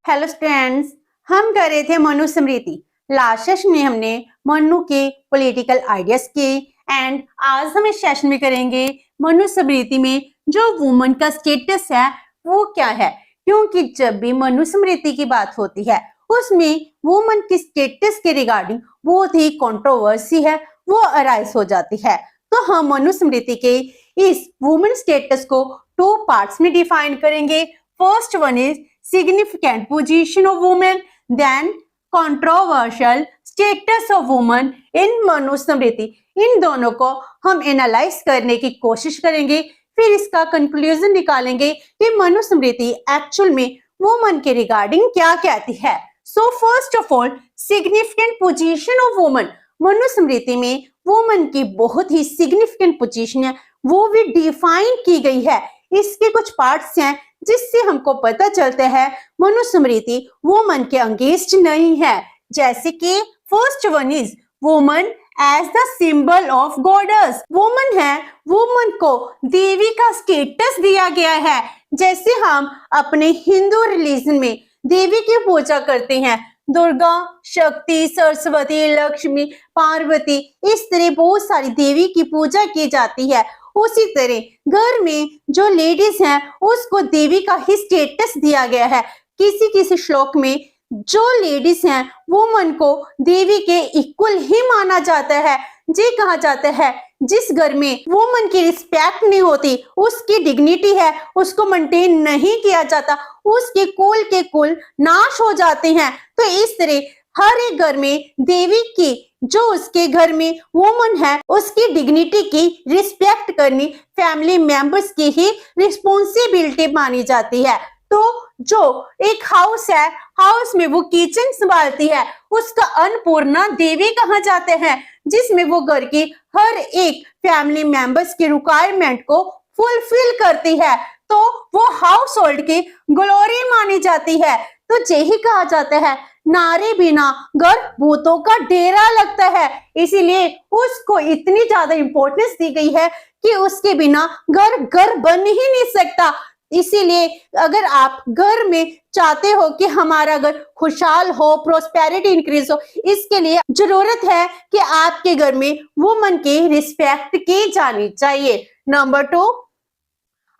Hello students, हम कर रहे थे मनुस्मृति। लास्ट सेशन में हमने मनु के पॉलिटिकल आइडियाज के एंड आज हम इस सेशन में करेंगे मनुस्मृति में जो वुमन का स्टेटस है वो क्या है। क्योंकि जब भी मनुस्मृति की बात होती है उसमें वुमन की स्टेटस के रिगार्डिंग बहुत ही कंट्रोवर्सी है, वो अराइज हो जाती है। तो हम मनुस्मृति के इस वुमन स्टेटस को टू पार्ट्स में डिफाइन करेंगे। First one is significant position of women, then controversial status of women in Manusmriti. इन दोनों को हम एनालाइज करने की कोशिश करेंगे, फिर इसका कंक्लूजन निकालेंगे कि मनुस्मृति एक्चुअल में वुमन के रिगार्डिंग क्या कहती है। So first of all, significant position of woman. Manusmriti में वुमन की बहुत ही सिग्निफिकेंट पोजीशन है, वो भी डिफाइन की गई है। इसके कुछ पार्ट्स हैं जिससे हमको पता चलता है मनुस्मृति वुमन के अगेंस्ट नहीं है। जैसे कि first one is woman as the symbol of goddess. Woman है, वुमन को देवी का स्टेटस दिया गया है। जैसे हम अपने हिंदू रिलीजन में देवी की पूजा करते हैं, दुर्गा, शक्ति, सरस्वती, लक्ष्मी, पार्वती, इस तरह बहुत सारी देवी की पूजा की जाती है। उसी तरह घर में जो लेडीज हैं उसको देवी का ही स्टेटस दिया गया है। किसी किसी श्लोक में जो लेडीज हैं वुमन को देवी के इक्वल ही माना जाता है। ये कहा जाता है जिस घर में वुमन की रिस्पेक्ट नहीं होती, उसकी डिग्निटी है उसको मेंटेन नहीं किया जाता, उसके कुल के कुल नाश हो जाते हैं। तो इस तरह हर एक घर में देवी की, जो उसके घर में वुमन है उसकी डिग्निटी की रिस्पेक्ट करनी फैमिली मेंबर्स की ही रिस्पॉन्सिबिलिटी मानी जाती है। तो जो एक हाउस है, हाउस में वो किचन संभालती है, उसका अन्नपूर्णा देवी कहा जाते हैं, जिसमें वो घर की हर एक फैमिली मेंबर्स की रिक्वायरमेंट को फुलफिल करती है। तो वो हाउस होल्ड की ग्लोरी मानी जाती है। तो यही कहा जाता है नारी बिना घर भूतों का डेरा लगता है, इसीलिए उसको इतनी ज्यादा इंपॉर्टेंस दी गई है कि उसके बिना घर घर बन ही नहीं सकता। इसीलिए अगर आप घर में चाहते हो कि हमारा घर खुशहाल हो, प्रोस्पेरिटी इंक्रीज हो, इसके लिए जरूरत है कि आपके घर में वुमन की रिस्पेक्ट की जानी चाहिए। Number 2,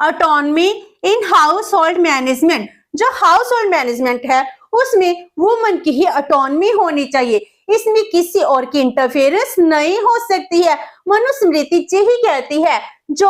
autonomy in house hold management. जो हाउस होल्ड मैनेजमेंट है उसमें वुमन की ही ऑटोनॉमी होनी चाहिए, इसमें किसी और की इंटरफेरेंस नहीं हो सकती है। मनुस्मृति यही कहती है जो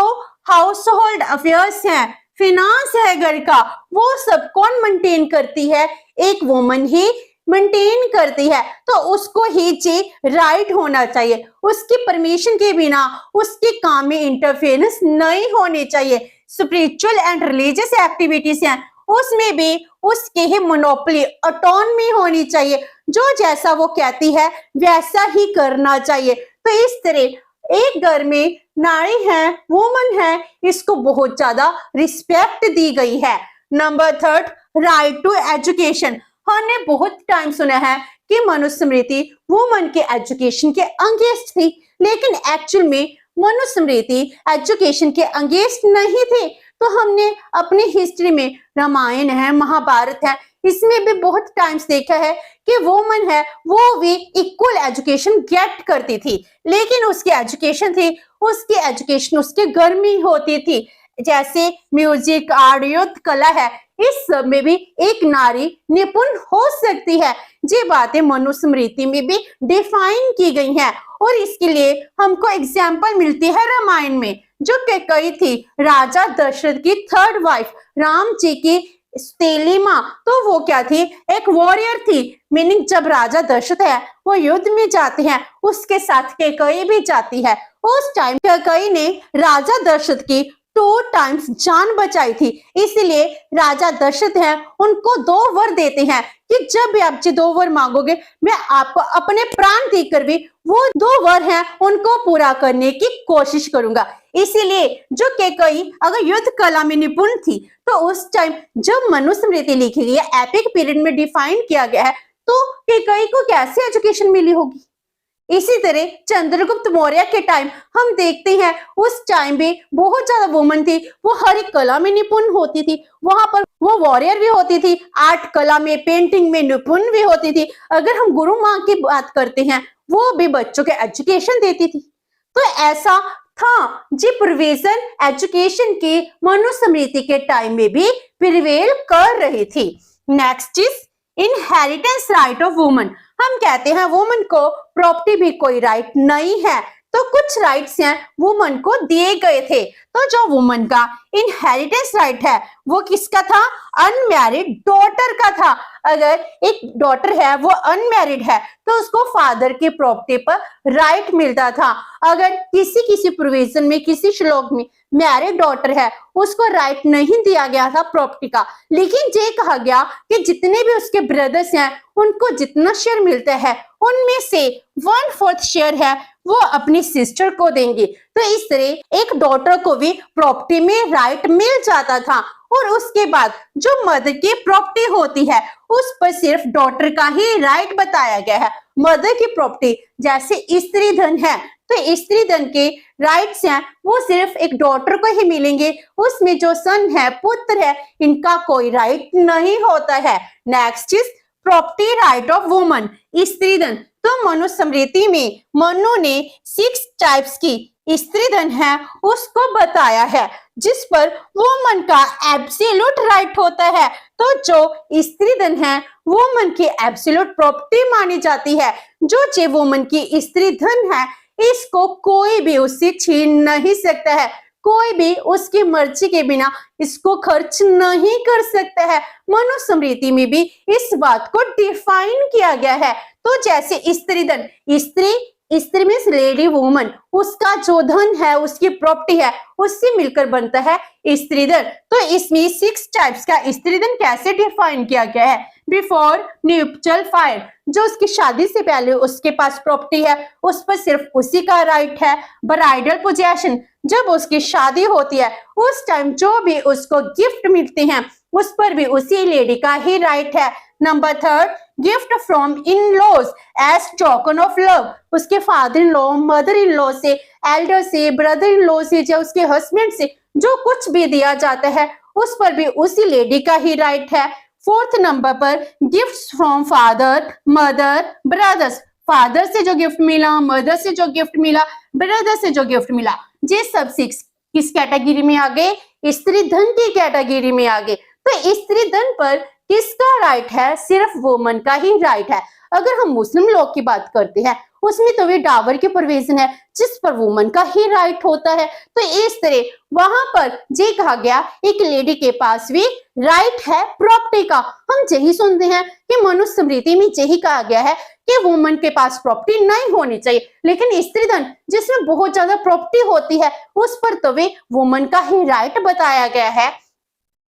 हाउस होल्ड अफेयर्स हैं, फिनांस है घर का, वो सब कौन मेंटेन करती है? एक वुमन ही मेंटेन करती है। तो उसको ही जे राइट होना चाहिए, उसकी परमिशन के बिना उसके काम में इंटरफेरेंस नहीं होनी चाहिए। स्पिरिचुअल एंड रिलीजियस एक्टिविटीज हैं उसमें भी उसके ही मोनोपोली, ऑटोनॉमी होनी चाहिए, जो जैसा वो कहती है वैसा ही करना चाहिए। तो इस तरह एक घर में नारी है, वुमन है, इसको बहुत ज्यादा रिस्पेक्ट दी गई है। Number 3, right to education. हमने बहुत टाइम सुना है कि मनुस्मृति वुमन के एजुकेशन के अगेंस्ट थी, लेकिन एक्चुअल में मनुस्मृति एजुकेशन के अगेंस्ट नहीं थी। तो हमने अपनी हिस्ट्री में रामायण है, महाभारत है, इसमें भी बहुत टाइम्स देखा है कि वुमन है वो भी इक्वल एजुकेशन गेट करती थी, लेकिन उसकी एजुकेशन थी, उसकी एजुकेशन उसके घर में होती थी। जैसे म्यूजिक, आर्ट, युद्ध कला है, इस सब में भी एक नारी निपुण हो सकती है। ये बातें मनुस्मृति में भी डिफाइन की गई हैं और इसके लिए हमको एग्जाम्पल मिलती है रामायण में। जो कैकेयी थी राजा दशरथ की थर्ड वाइफ, राम जी की तेली माँ, तो वो क्या थी? एक वॉरियर थी। मीनिंग जब राजा दशरथ है वो युद्ध में जाते हैं, उसके साथ कैकेयी भी जाती है। उस टाइम कैकेयी ने राजा दशरथ की 2 टाइम्स जान बचाई थी, इसलिए राजा दशरथ हैं उनको 2 वर देते हैं कि जब भी आप 2 वर मांगोगे मैं आपको अपने प्राण देकर भी वो 2 वर हैं उनको पूरा करने की कोशिश करूंगा। इसीलिए जो कैकेयी अगर युद्ध कला में निपुण थी, तो उस टाइम जब मनुस्मृति लिखी गई है, एपिक पीरियड में डिफाइन किया गया है, तो कैकेयी को कैसे एजुकेशन मिली होगी? इसी तरह चंद्रगुप्त मौर्य के टाइम हम देखते हैं, उस टाइम भी बहुत ज्यादा वुमन थी, वो हर एक कला में निपुण होती थी। वहां पर वो वॉरियर भी होती थी, आर्ट कला में, पेंटिंग में निपुण भी होती थी। अगर हम गुरु माँ की बात करते हैं, वो भी बच्चों के एजुकेशन देती थी। तो ऐसा था जी, प्रोविजन एजुकेशन के मनुस्मृति के टाइम में भी प्रिवेल कर रही थी। Next is inheritance right of woman. हम कहते हैं वुमन को प्रॉपर्टी भी कोई राइट नहीं है, तो कुछ राइट्स हैं वुमन को दिए गए थे। तो जो वुमन का इनहेरिटेंस राइट है वो किसका था? अनमैरिड डॉटर का था। अगर एक डॉटर है वो अनमैरिड है तो उसको फादर की प्रॉपर्टी पर राइट मिलता था। अगर किसी किसी प्रोविजन में, किसी श्लोक में मैरिड डॉटर है उसको राइट नहीं दिया गया था प्रॉपर्टी का, लेकिन ये कहा गया कि जितने भी उसके ब्रदर्स हैं उनको जितना शेयर मिलता है उनमें से 1/4 शेयर है वो अपनी सिस्टर को देंगे। तो इस तरह एक डॉटर को भी प्रॉपर्टी में राइट मिल जाता था। और उसके बाद जो मदर की प्रॉपर्टी होती है उस पर सिर्फ डॉटर का ही राइट बताया गया है। मदर की प्रॉपर्टी जैसे स्त्री धन है, तो स्त्री धन के राइट्स हैं वो सिर्फ एक डॉटर को ही मिलेंगे, उसमें जो सन है, पुत्र है, इनका कोई राइट नहीं होता है। Next is property right of woman, स्त्री धन। तो मनुस्मृति में मनु ने 6 टाइप्स की स्त्री धन है उसको बताया है, जिस पर वुमन का एब्सोल्यूट राइट होता है। तो जो स्त्री धन है वुमन की एब्सोल्यूट प्रॉपर्टी मानी जाती है। जो वुमन की स्त्री धन है इसको कोई भी उससे छीन नहीं सकता है, कोई भी उसकी मर्जी के बिना इसको खर्च नहीं कर सकता है। मनुस्मृति में भी इस बात को डिफाइन किया गया है। तो जैसे स्त्री धन, स्त्री मीन्स लेडी वुमन, उसका जो धन है, उसकी प्रॉपर्टी है, उससे मिलकर बनता है स्त्री धन। तो इसमें 6 टाइप्स का स्त्री धन कैसे डिफाइन किया गया है? बिफोर न्यूपचल फायर, जो उसकी शादी से पहले उसके पास प्रॉपर्टी है उस पर सिर्फ उसी का राइट है। ब्राइडल पोजेशन, जब उसकी शादी होती है उस टाइम जो भी उसको गिफ्ट मिलते हैं उस पर भी उसी लेडी का ही राइट है। Number 3, gift from in laws as token of love, उसके father in law, mother in law से, एल्डर से, ब्रदर इन लॉ से, या उसके हस्बैंड से जो कुछ भी दिया जाता है उस पर भी उसी लेडी का ही राइट है। 4th नंबर पर gifts from father, mother, brothers, father से जो गिफ्ट मिला, मदर से जो गिफ्ट मिला, ब्रदर से जो गिफ्ट मिला, ये सब 6 किस कैटेगरी में आ गए? स्त्री धन की कैटेगरी में आ गए। तो स्त्री धन पर किसका राइट है? सिर्फ वुमन का ही राइट है। अगर हम मुस्लिम लॉ की बात करते हैं उसमें तो वे डावर की प्रोविजन है जिस पर वुमन का ही राइट होता है। तो इस तरह वहां पर ये कहा गया एक लेडी के पास भी राइट है प्रॉपर्टी का। हम यही सुनते हैं कि मनुस्मृति में यही कहा गया है कि वुमन के पास प्रॉपर्टी नहीं होनी चाहिए, लेकिन स्त्री धन जिसमें बहुत ज्यादा प्रॉपर्टी होती है उस पर तो वे वुमन का ही राइट बताया गया है।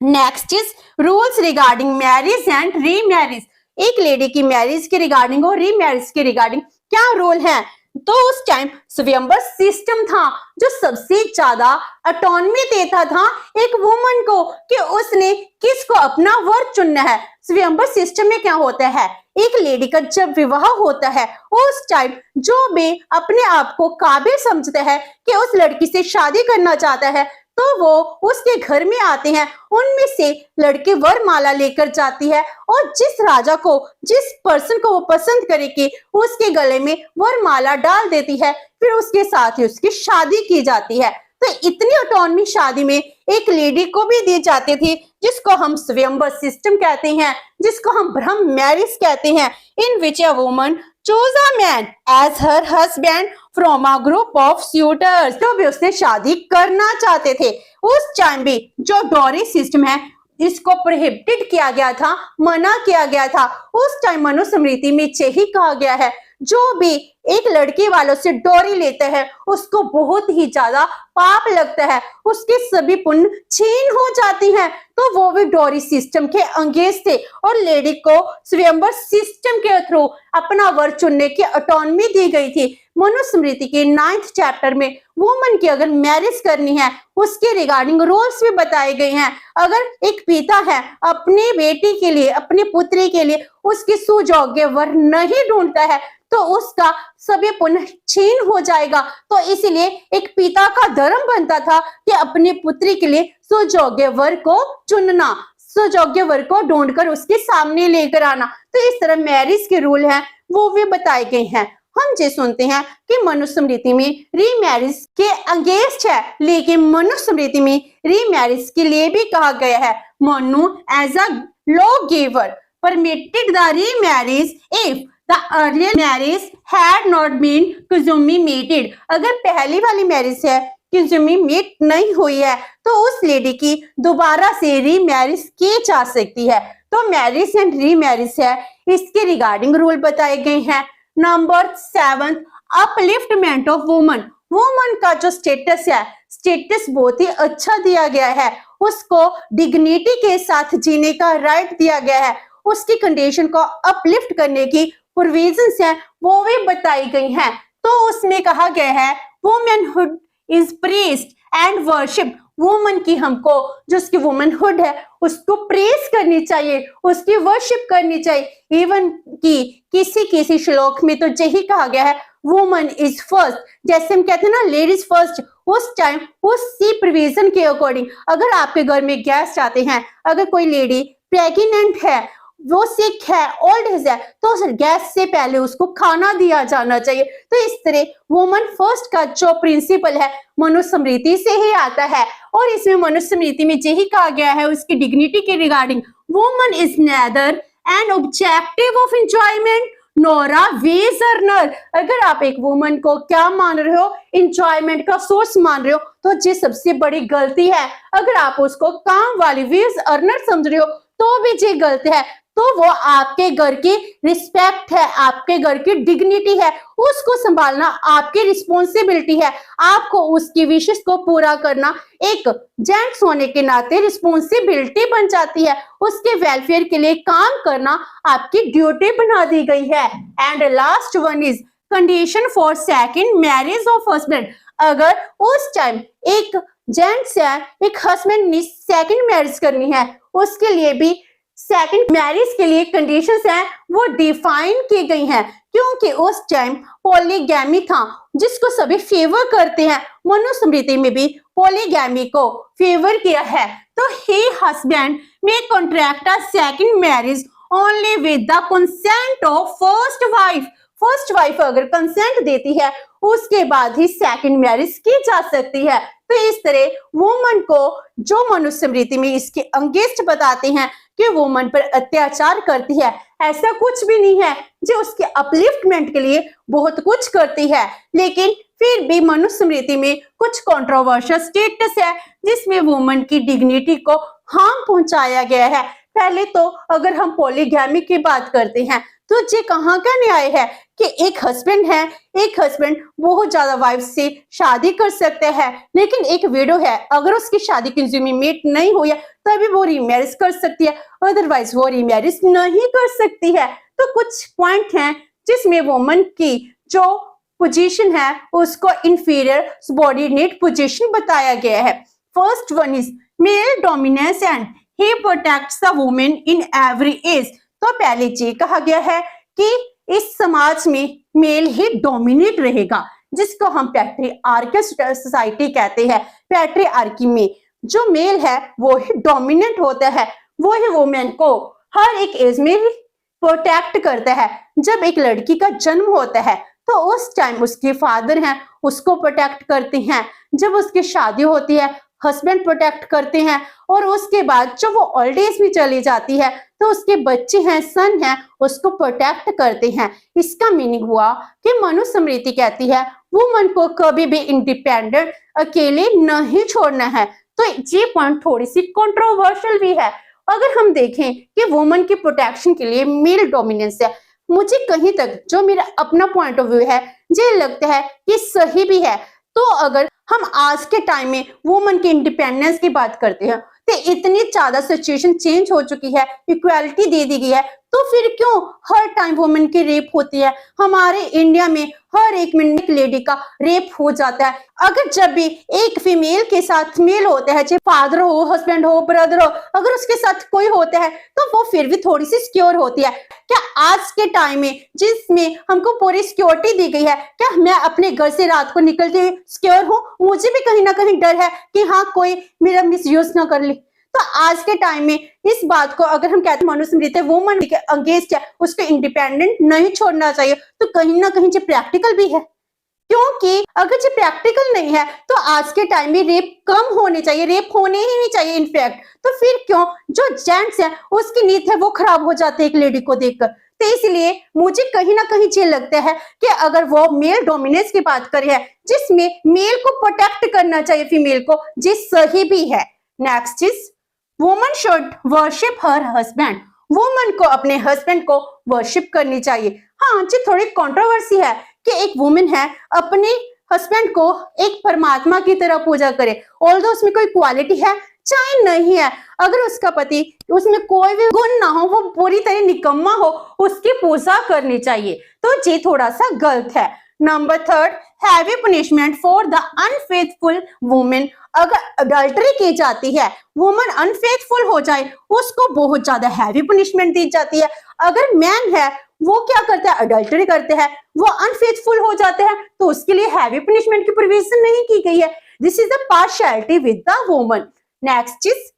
Next is rules regarding marriage and remarriage. एक लेडी की मैरिज के रिगार्डिंग और रीमैरिज के रिगार्डिंग क्या रूल है? तो उस टाइम स्वयंवर सिस्टम था जो सबसे ज्यादा ऑटोनॉमी देता था एक वुमन को कि उसने किसको अपना वर चुनना है। स्वयंवर सिस्टम में क्या होता है, एक लेडी का जब विवाह होता है उस टाइम जो भी अपने आप को काबिल समझता है कि उस लड़की से शादी करना चाहता है तो वो उसके घर में आते हैं, उनमें से लड़की वरमाला लेकर जाती है और जिस राजा को, जिस पर्सन को वो पसंद करेगी उसके गले में वरमाला डाल देती है, फिर उसके साथ ही उसकी शादी की जाती है। तो इतनी ऑटोनॉमी शादी में एक लेडी को भी दी जाती थी जिसको हम स्वयंवर सिस्टम कहते हैं, जिसको हम ब्रह्म मैरिज कहते हैं, in which a woman choose a man as her husband from a group of suitors. जो भी उसने शादी करना चाहते थे उस टाइम भी जो डॉरी सिस्टम है इसको प्रोहिबिटेड किया गया था, मना किया गया था। उस टाइम मनुस्मृति में यही कहा गया है जो भी एक लड़की वालों से डोरी लेता है उसको बहुत ही ज्यादा पाप लगता है, उसके सभी पुण्य छीन हो जाती हैं। तो वो भी डोरी सिस्टम के अंगेज थे और लेडी को स्वयंवर सिस्टम के थ्रू अपना वर चुनने की ऑटोनॉमी दी गई थी। मनुस्मृति के 9th चैप्टर में वुमन की अगर मैरिज करनी है उसके रिगार्डिंग रूल्स भी बताए गए हैं। अगर एक पिता है अपनी बेटी के लिए, अपनी पुत्री के लिए उसकी सुयोग्य वर नहीं ढूंढता है तो उसका सभी पुनः छीन हो जाएगा। तो इसलिए एक पिता का धर्म बनता था कि अपनी पुत्री के लिए सुयोग्य वर को चुनना, सुयोग्य वर को ढूंढकर उसके सामने लेकर आना। तो इस तरह मैरिज के रूल हैं वो भी बताए गए हैं। हम ये सुनते हैं कि मनुस्मृति में रीमैरिज के अगेंस्ट है, लेकिन मनुस्मृति में रीमैरिज के लिए भी कहा गया है। Manu as a law giver permitted the remarriage if the earlier marriage had not been consummated. अगर पहली वाली मैरिज है कंज्यूमेट नहीं हुई है तो उस लेडी की दोबारा से रीमैरिज की जा सकती है। तो मैरिज एंड रीमैरिज है, इसके रिगार्डिंग रूल बताए गए हैं। Number 7, upliftment of woman. Woman का जो स्टेटस है, स्टेटस बहुत ही अच्छा दिया गया है। उसको डिग्निटी के साथ जीने का राइट दिया गया है। उसकी कंडीशन को अपलिफ्ट करने की प्रोविजंस हैं वो भी बताई गई हैं। तो उसमें कहा गया है womanhood is praised and worship. Woman की हमको जो उसकी वुमनहुड है उसको प्रेज करनी चाहिए, उसकी वर्शिप करनी चाहिए। इवन की किसी श्लोक में तो यही कहा गया है वुमन इज फर्स्ट। जैसे हम कहते हैं ना लेडीज फर्स्ट, उस टाइम उसी प्रोविजन के अकॉर्डिंग अगर आपके घर में गेस्ट आते हैं, अगर कोई लेडी प्रेग्नेंट है, वो सिक है, ओल्ड एज है, तो गेस्ट से पहले उसको खाना दिया जाना चाहिए। तो इस तरह वुमन फर्स्ट का जो प्रिंसिपल है मनुस्मृति से ही आता है। और इसमें मनुस्मृति में यही कहा गया है उसकी डिग्निटी के regarding, woman is neither an objective of enjoyment nor a wage earner. अगर आप एक वुमन को क्या मान रहे हो, एंजॉयमेंट का सोर्स मान रहे हो, तो ये सबसे बड़ी गलती है। अगर आप उसको काम वाली वेज अर्नर समझ रहे हो तो भी ये गलत है। तो वो आपके घर की रिस्पेक्ट है, आपके घर की डिग्निटी है, उसको संभालना आपकी रिस्पॉन्सिबिलिटी है। आपको उसकी विशेष को पूरा करना एक जेंट्स होने के नाते रिस्पॉन्सिबिलिटी बन जाती है। उसके वेलफेयर के लिए काम करना आपकी ड्यूटी बना दी गई है। And last one is condition for second marriage of husband. अगर उस टाइम एक जेंट्स है, एक हस्बैंड ने सेकंड मैरिज करनी है, उसके लिए भी सेकंड मैरिज के लिए कंडीशंस हैं वो डिफाइन की गई हैं। क्योंकि उस टाइम पॉलीगैमी था जिसको सभी फेवर करते हैं, मनुस्मृति में भी पॉलीगैमी को फेवर किया है। तो ही हस्बैंड में contract a second marriage only with the consent of first wife. First wife अगर कंसेंट देती है उसके बाद ही सेकंड मैरिज की जा सकती है। तो इस तरह वुमन को जो मनुस्मृति में इसके अगेंस्ट बताते हैं कि वुमन पर अत्याचार करती है, ऐसा कुछ भी नहीं है। जो उसके अपलिफ्टमेंट के लिए बहुत कुछ करती है, लेकिन फिर भी मनुस्मृति में कुछ कंट्रोवर्शियल स्टेटस है जिसमें वुमन की डिग्निटी को हार्म पहुंचाया गया है। पहले तो अगर हम पॉलीगैमी की बात करते हैं तो ये कहाँ का न्याय है कि एक हस्बैंड है, एक हस्बैंड बहुत ज्यादा वाइफ से शादी कर सकते हैं, लेकिन एक विडो है, अगर उसकी शादी कंज्यूमेट नहीं हुई है तभी वो रीमैरिज कर सकती है, अदरवाइज वो रीमैरिज नहीं कर सकती है। तो कुछ पॉइंट हैं जिसमें वुमन की जो पोजीशन है उसको इंफीरियर सबऑर्डिनेट पोजीशन बताया गया है। First one is male dominance and he protects the women in every age. तो पहले ये कहा गया है कि इस समाज में मेल ही डोमिनेट रहेगा, जिसको हम पैट्रियार्कल सोसाइटी कहते हैं। पैट्रियार्की में जो मेल है वो ही डोमिनेट होता है, वो ही वुमेन को हर एक एज में प्रोटेक्ट करता है। जब एक लड़की का जन्म होता है तो उस टाइम उसके फादर हैं उसको प्रोटेक्ट करते हैं, जब उसकी शादी होती है हस्बैंड प्रोटेक्ट करते हैं, और उसके बाद जब वो ओल्ड एज में चली जाती है तो उसके बच्चे हैं, सन हैं, उसको प्रोटेक्ट करते हैं। इसका मीनिंग हुआ कि मनुस्मृति कहती है वुमन को कभी भी इंडिपेंडेंट अकेले नहीं छोड़ना है। तो ये पॉइंट थोड़ी सी कंट्रोवर्शियल भी है। अगर हम देखें कि वुमन की प्रोटेक्शन के लिए मेल डोमिनेंस है, मुझे कहीं तक जो मेरा अपना पॉइंट ऑफ व्यू है ये लगता है कि सही भी है। तो अगर हम आज के टाइम में वुमन की इंडिपेंडेंस की बात करते हैं तो इतनी ज्यादा सिचुएशन चेंज हो चुकी है, इक्वालिटी दे दी गई है, तो फिर क्यों हर टाइम वुमेन की रेप होती है? हमारे इंडिया में हर एक मिनट एक लेडी का रेप हो जाता है। अगर जब भी एक फीमेल के साथ मेल होता है, चाहे फादर हो, हस्बैंड हो, ब्रदर हो, अगर उसके साथ कोई होता है तो वो फिर भी थोड़ी सी सिक्योर होती है। क्या आज के टाइम में जिसमें हमको पूरी सिक्योरिटी दी गई है, क्या मैं अपने घर से रात को निकलते सिक्योर हूँ? मुझे भी कहीं ना कहीं डर है कि हाँ कोई मेरा मिसयूज ना कर ले। तो आज के टाइम में इस बात को अगर हम कहते हैं मनुस्मृति वुमन के अगेंस्ट है, उसको इंडिपेंडेंट नहीं छोड़ना चाहिए, तो कहीं ना कहीं जो प्रैक्टिकल भी है। क्योंकि अगर जो प्रैक्टिकल नहीं है तो आज के टाइम में रेप कम होने चाहिए, रेप होने ही नहीं चाहिए इनफैक्ट। तो फिर क्यों जो जेंट्स है उसकी नीयत है वो खराब हो जाती है एक लेडी को देखकर। तो इसलिए मुझे कहीं ना कहीं ये लगता है कि अगर वो मेल डोमिनेंस की बात करे है, जिसमें मेल को प्रोटेक्ट करना चाहिए फीमेल को, जिस सही भी है। Next is woman should worship her husband. Woman को अपने हस्बैंड को वर्शिप करनी चाहिए। हाँ जी, थोड़ी कंट्रोवर्सी है कि एक वुमन है अपने हस्बैंड को एक परमात्मा की तरह पूजा करे, ऑल्दो उसमें कोई क्वालिटी है चाहे नहीं है, अगर उसका पति उसमें कोई भी गुण ना हो, वो पूरी तरह निकम्मा हो, उसकी पूजा करनी चाहिए। तो ये थोड़ा सा गलत है। Number third, heavy punishment for the unfaithful women. अगर अडल्टरी की जाती है, वुमन अनफेथफुल हो जाए, उसको बहुत ज्यादा हैवी पनिशमेंट दी जाती है। अगर मैन है वो क्या करते हैं, अडल्टरी करते हैं, वो अनफेथफुल हो जाते हैं, तो उसके लिए हैवी पनिशमेंट की प्रोविजन नहीं की गई है। This is the partiality with the woman. Next is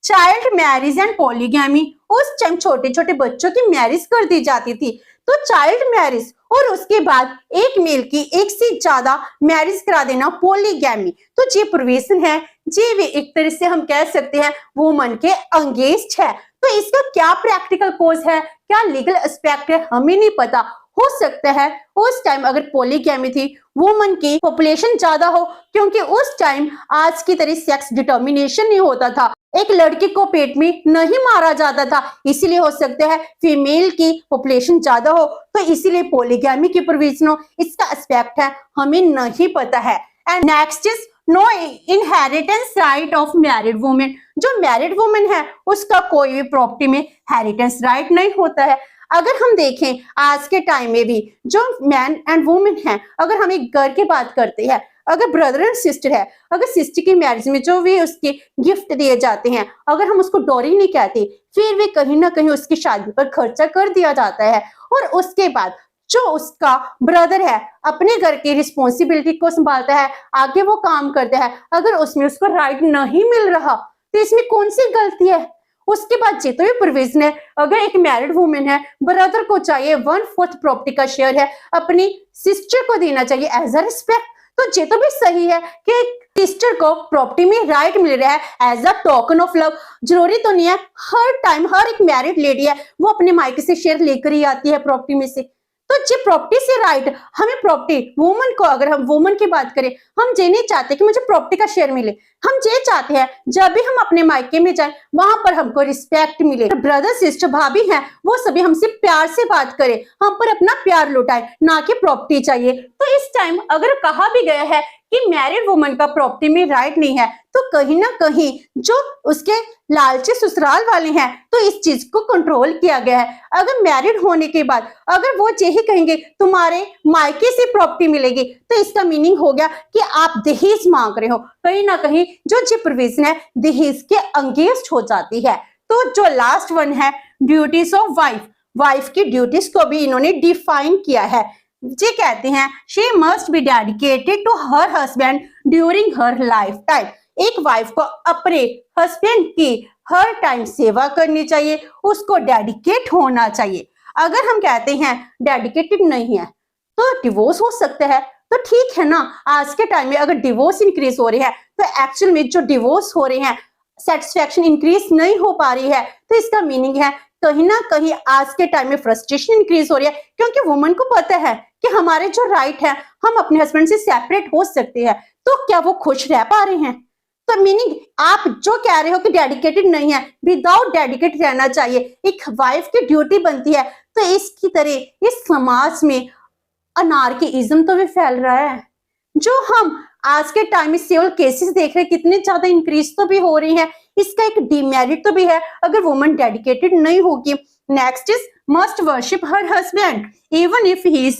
child marriage and polygamy. उस टाइम छोटे छोटे बच्चों की मैरिज कर दी जाती थी, तो चाइल्ड मैरिज और उसके बाद एक मेल की एक से ज्यादा मैरिज करा देना पॉलीगैमी। तो ये प्रोविजन है, ये भी एक तरह से हम कह सकते हैं वुमन के अगेंस्ट है। तो इसका क्या प्रैक्टिकल कोज है, क्या लीगल एस्पेक्ट है, हमें नहीं पता। हो सकता है उस टाइम अगर पॉलीगैमी थी, वुमन की पॉपुलेशन ज्यादा हो, क्योंकि उस टाइम आज की तरह सेक्स डिटर्मिनेशन नहीं होता था, एक लड़की को पेट में नहीं मारा जाता था, इसीलिए हो सकता है फीमेल की पॉपुलेशन ज्यादा हो, तो इसीलिए पॉलीगैमी की प्रोविजन हो। इसका एस्पेक्ट है, हमें नहीं पता है। And next is no inheritance right of married women. जो मैरिड वुमेन है उसका कोई भी प्रॉपर्टी में हेरिटेंस राइट नहीं होता है। अगर हम देखें आज के टाइम में भी जो मैन एंड वुमेन है, अगर हम एक घर की बात करते हैं, अगर ब्रदर एंड सिस्टर है, अगर सिस्टर की मैरिज में जो भी उसके गिफ्ट दिए जाते हैं, अगर हम उसको डोरी नहीं कहते, फिर भी कहीं ना कहीं उसकी शादी पर खर्चा कर दिया जाता है। और उसके बाद जो उसका ब्रदर है अपने घर की रिस्पॉन्सिबिलिटी को संभालता है, आगे वो काम करता है, अगर उसमें उसको राइट नहीं मिल रहा तो इसमें कौन सी गलती है? उसके बाद ये तो ये प्रोविजन है, अगर एक मैरिड वुमेन है, ब्रदर को चाहिए 1/4 प्रॉपर्टी का शेयर है, अपनी सिस्टर को देना चाहिए एज अ रिस्पेक्ट। तो ये तो भी सही है कि सिस्टर को प्रॉपर्टी में राइट मिल रहा है as a token of love. जरूरी तो नहीं है हर टाइम हर एक मैरिड लेडी है वो अपने मायके से शेयर लेकर ही आती है प्रॉपर्टी में से। तो जो प्रॉपर्टी से राइट, हमें प्रॉपर्टी वुमन को, अगर हम वुमन की बात करें, हम ये नहीं चाहते कि मुझे प्रॉपर्टी का शेयर मिले, हम ये चाहते हैं जब भी हम अपने मायके में जाए वहां पर हमको रिस्पेक्ट मिले, ब्रदर सिस्टर भाभी हैं वो सभी हमसे प्यार से बात करें, हम पर अपना प्यार लुटाए, ना कि प्रॉपर्टी चाहिए। तो इस टाइम अगर कहा भी गया है कि मैरिड वुमन का प्रॉपर्टी में राइट नहीं है, तो कहीं ना कहीं जो उसके लालची ससुराल वाले हैं तो इस चीज को कंट्रोल किया गया है। अगर मैरिड होने के बाद अगर वो यही कहेंगे तुम्हारे मायके से प्रॉपर्टी मिलेगी, तो इसका मीनिंग हो गया कि आप दहेज मांग रहे हो। कहीं ना कहीं जो प्रोविजन है दहेज के अगेंस्ट हो जाती है। तो जो लास्ट वन है ड्यूटीज ऑफ वाइफ, वाइफ की ड्यूटीज को भी इन्होंने डिफाइन किया है। ये कहते हैं she must be dedicated to her husband during her life time. एक वाइफ को अपने हस्बैंड की हर टाइम सेवा करनी चाहिए, उसको डेडिकेट होना चाहिए। अगर हम कहते हैं डेडिकेटेड नहीं है तो डिवोर्स हो सकता है, तो ठीक है ना। आज के टाइम में अगर डिवोर्स इंक्रीज हो रही है तो एक्चुअल में जो डिवोर्स हो रहे हैं सेटिस्फेक्शन इंक्रीज नहीं हो पा रही है, तो इसका मीनिंग है कहीं ना कहीं आज के टाइम में फ्रस्ट्रेशन इंक्रीज हो रही है, क्योंकि वुमन को पता है कि हमारे जो राइट है हम अपने हस्बैंड से सेपरेट हो सकते हैं, तो क्या वो खुश रह पा रहे हैं? तो मीनिंग आप जो कह रहे हो कि डेडिकेटेड नहीं है, विदाउट डेडिकेटेड रहना चाहिए, एक वाइफ की ड्यूटी बनती है। तो इसकी तरह इस समाज में अनार्कीइज्म तो भी फैल रहा है। जो हम आज के टाइम में सिविल केसेस देख रहे हैं कितने ज्यादा इंक्रीज तो भी हो रही है, इसका एक डिमेरिट तो भी है अगर वुमन डेडिकेटेड नहीं होगी। Next is must worship her husband even if he is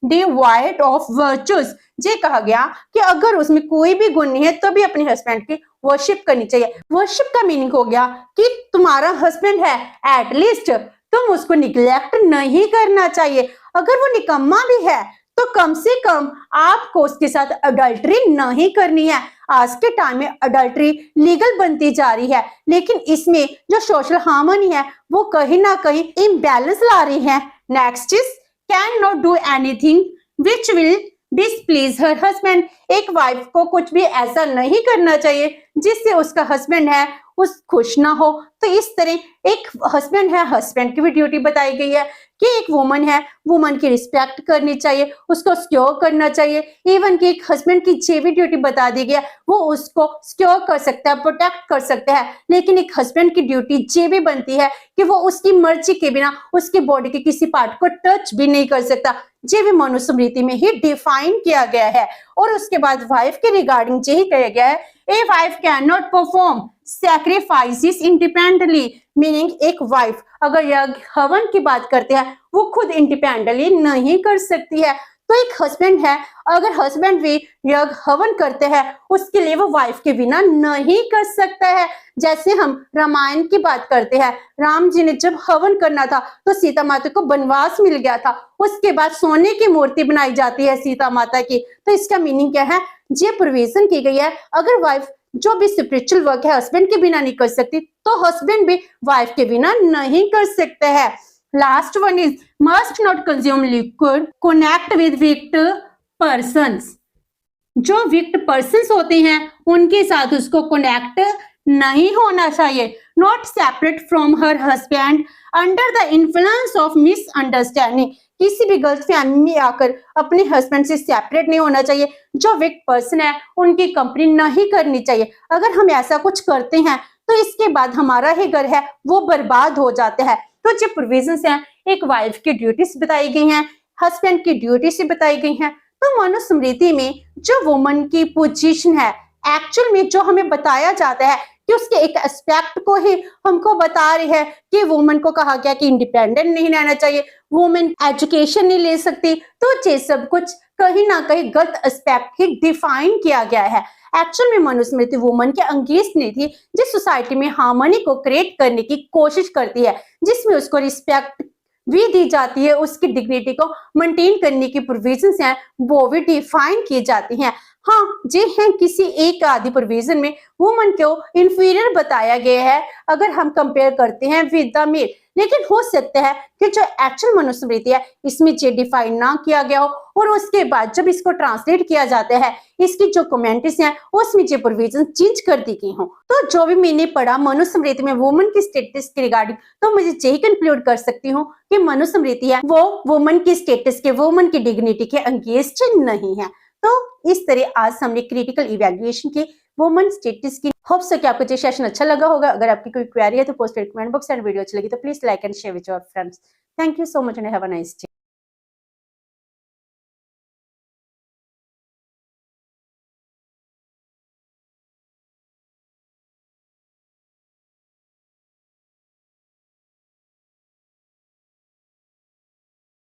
devoid of virtues। ये कहा गया कि अगर उसमें कोई भी गुण नहीं है तो भी अपने हस्बैंड की वर्शिप करनी चाहिए। वर्शिप का मीनिंग हो गया कि तुम्हारा हस्बैंड है, एटलीस्ट तुम उसको निग्लेक्ट नहीं करना चाहिए। अगर वो निकम्मा भी है तो कम से कम आपको उसके साथ अडल्ट्री नहीं करनी है। आज के टाइम में अडल्ट्री लीगल बनती जा रही है, लेकिन इसमें जो सोशल हार्मनी है वो कहीं ना कहीं इम्बैलेंस ला रही है। Next is can not do anything which will displease her husband. एक वाइफ को कुछ भी ऐसा नहीं करना चाहिए जिससे उसका हस्बैंड है उस खुश ना हो। तो इस तरह एक हस्बैंड है, हस्बैंड की भी ड्यूटी बताई गई है कि एक वुमन है, वुमन की रिस्पेक्ट करनी चाहिए, उसको सिक्योर करना चाहिए। इवन कि एक हस्बैंड की जे भी ड्यूटी बता दी गई है, वो उसको सिक्योर कर सकता है, प्रोटेक्ट कर सकता है। लेकिन एक हस्बैंड की ड्यूटी जे भी बनती है कि वो उसकी मर्जी के बिना उसकी बॉडी के किसी पार्ट को टच भी नहीं कर सकता। ये भी मनुस्मृति में ही डिफाइन किया गया है। और उसके बाद वाइफ के रिगार्डिंग यही कहा गया है, a wife can not perform sacrifices independently. Meaning एक वाइफ अगर यज्ञ हवन की बात करते हैं वो खुद इंडिपेंडेंटली नहीं कर सकती है। तो एक हस्बैंड है, अगर हस्बैंड भी यज्ञ हवन करते हैं उसके लिए वो वाइफ के बिना नहीं कर सकता है। जैसे हम रामायण की बात करते हैं, राम जी ने जब हवन करना था तो सीता माता को वनवास मिल गया था, उसके बाद सोने की मूर्ति बनाई जाती है सीता माता की। तो इसका मीनिंग क्या है, ये प्रोविजन की गई है अगर वाइफ जो भी स्पिरिचुअल वर्क है हस्बैंड के बिना नहीं कर सकती तो हस्बैंड भी वाइफ के बिना नहीं कर सकते हैं। Last one is must not consume liquid connect with weak persons. जो वीक पर्संस होते हैं उनके साथ उसको कनेक्ट नहीं होना चाहिए। Not separate from her husband under the influence of misunderstanding. किसी भी गलतफहमी में आकर अपने हस्बैंड से सेपरेट नहीं होना चाहिए। जो वीक पर्सन है उनकी कंपनी नहीं करनी चाहिए। अगर हम ऐसा कुछ करते हैं तो इसके बाद हमारा ही घर है वो बर्बाद हो जाता है। तो जो प्रोविजंस हैं एक वाइफ की ड्यूटीज बताई गई हैं, हस्बैंड की ड्यूटी से बताई गई हैं। तो मनुस्मृति में जो वुमन की पोजीशन है एक्चुअल में जो हमें बताया जाता है कि उसके एक एस्पेक्ट को ही हमको बता रही है कि वुमन को कहा गया कि इंडिपेंडेंट नहीं रहना चाहिए, वुमेन एजुकेशन नहीं ले सकती। तो ये सब कुछ कहीं ना कहीं गलत एस्पेक्ट ही डिफाइन किया गया है। एक्चुअल में मनुस्मृति वुमन के अंगेंस्ट नहीं थी, जिस सोसाइटी में हार्मनी को क्रिएट करने की कोशिश करती है, जिसमें उसको रिस्पेक्ट भी दी जाती है, उसकी डिग्निटी को मेंटेन करने की प्रोविजंस हैं वो भी डिफाइन की जाती हैं। हाँ जी हैं किसी एक आदि प्रोविजन में वुमन को इंफीरियर बताया गया है अगर हम कंपेयर करते हैं विद द मेल। लेकिन हो सकता है कि जो एक्चुअल मनुस्मृति है इसमें ये डिफाइन ना किया गया हो और उसके बाद जब इसको ट्रांसलेट किया जाता है इसकी जो कमेंट्रीज हैं उसमें ये प्रोविजन चेंज कर दी गई हो। तो जो भी मैंने पढ़ा मनुस्मृति में वुमन की स्टेटस के रिगार्डिंग, तो मुझे यही कंक्लूड कर सकती हूँ कि मनुस्मृति है वो वुमन की स्टेटस के, वुमन की डिग्निटी के अगेंस्ट नहीं है। तो इस तरह आज हमने क्रिटिकल इवैल्यूएशन की वुमन स्टेटस की। होप सो कि आपको ये सेशन अच्छा लगा होगा। अगर आपकी कोई क्वेरी है तो post comment box and video अच्छी लगी तो please like and share with your friends. Thank you so much and have a nice day.